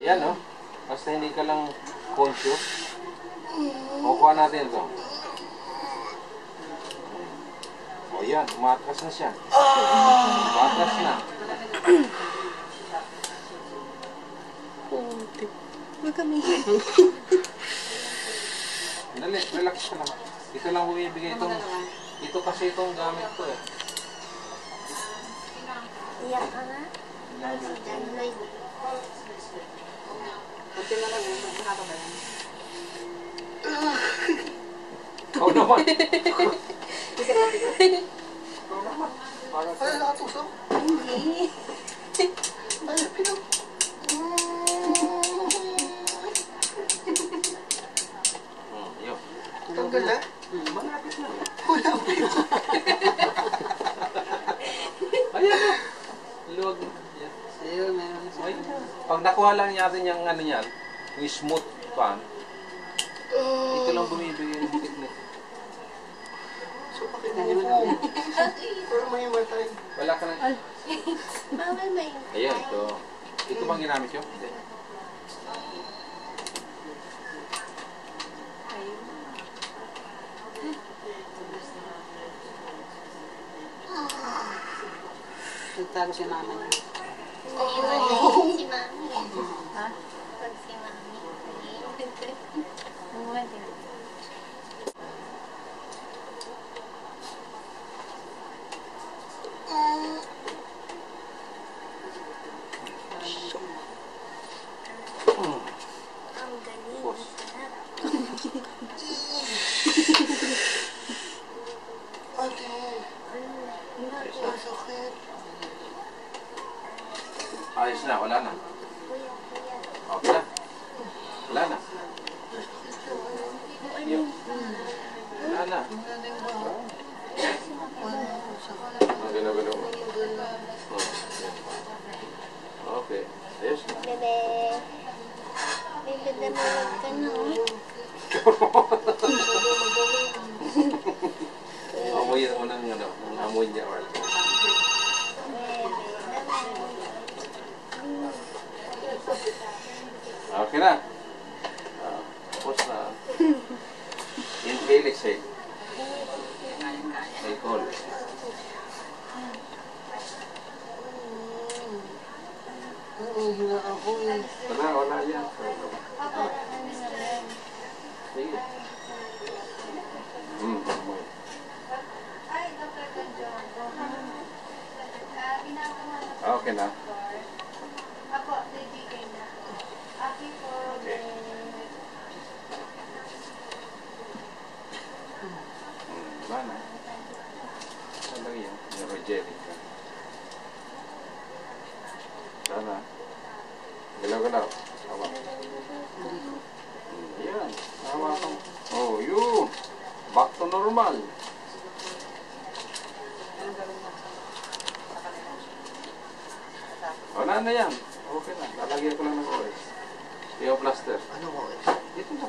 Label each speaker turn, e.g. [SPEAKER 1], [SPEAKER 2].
[SPEAKER 1] Yan, no? Basta hindi ka lang conscious. Kukuha natin ito. O yan, umatras na siya. Umatras na.
[SPEAKER 2] Huwag kami.
[SPEAKER 1] Dali, relax ka lang. Ito lang bumibigay itong... Ito kasi itong gamit ko eh.
[SPEAKER 3] Iyak ka nga? Si John Lloyd.
[SPEAKER 4] Kunti na lang, nakakaba yan.
[SPEAKER 1] Ikaw naman.
[SPEAKER 4] Ikaw naman.
[SPEAKER 2] Ay, nakatusok.
[SPEAKER 3] Hindi.
[SPEAKER 2] Ay, pinag...
[SPEAKER 1] Yun.
[SPEAKER 2] Tanggal na?
[SPEAKER 1] Malapit na.
[SPEAKER 2] Wala mo yun.
[SPEAKER 1] Ayan o. Luwag. Yan.
[SPEAKER 4] Sa'yo, meron na
[SPEAKER 1] Ay,
[SPEAKER 4] siya.
[SPEAKER 1] pag nakuha lang natin yung ano yan, yung smooth pan, ito lang bumibigay ng technique.
[SPEAKER 2] So, pakinuha. Pero may matay.
[SPEAKER 1] Wala ka na.
[SPEAKER 3] Bawal ba yun?
[SPEAKER 1] Ayan, ito. Ito bang ginamit yun? Hindi.
[SPEAKER 4] Nagtago si mama niya.
[SPEAKER 3] Naiwan na yun si Mami.
[SPEAKER 4] Ha?
[SPEAKER 3] Pag si Mami. Naiwan din. Ang galing. Ang sarap.
[SPEAKER 2] Ate, masakit.
[SPEAKER 1] Ayos na, wala na.
[SPEAKER 3] Kuya, kuya.
[SPEAKER 1] Okay na. Wala na. Yun. Wala na.
[SPEAKER 2] Wala na yung baho.
[SPEAKER 1] Ang gano-gano mo. Okay. Ayos na.
[SPEAKER 3] Bebe. Bebe, damulag ka na.
[SPEAKER 1] Amoy mo ng ano, ng amoy niya or
[SPEAKER 3] Bebe, damulag.
[SPEAKER 1] okay na. Tapos na. Inhale, exhale. Cycle.
[SPEAKER 2] Hina ako eh.
[SPEAKER 1] Wala yan. Sige. Amoy. Okay na. Okay. Wala na. Ano lang yan? Neurogenic ka. Sana. Galaw-galaw. Hawa. Yan. Hawa ka. Oh, yun. Back to normal. Wala na yan. Okay na. Lalagyan ko lang ng oil. Theo plaster.
[SPEAKER 2] Ano ko eh?
[SPEAKER 1] Dito mo.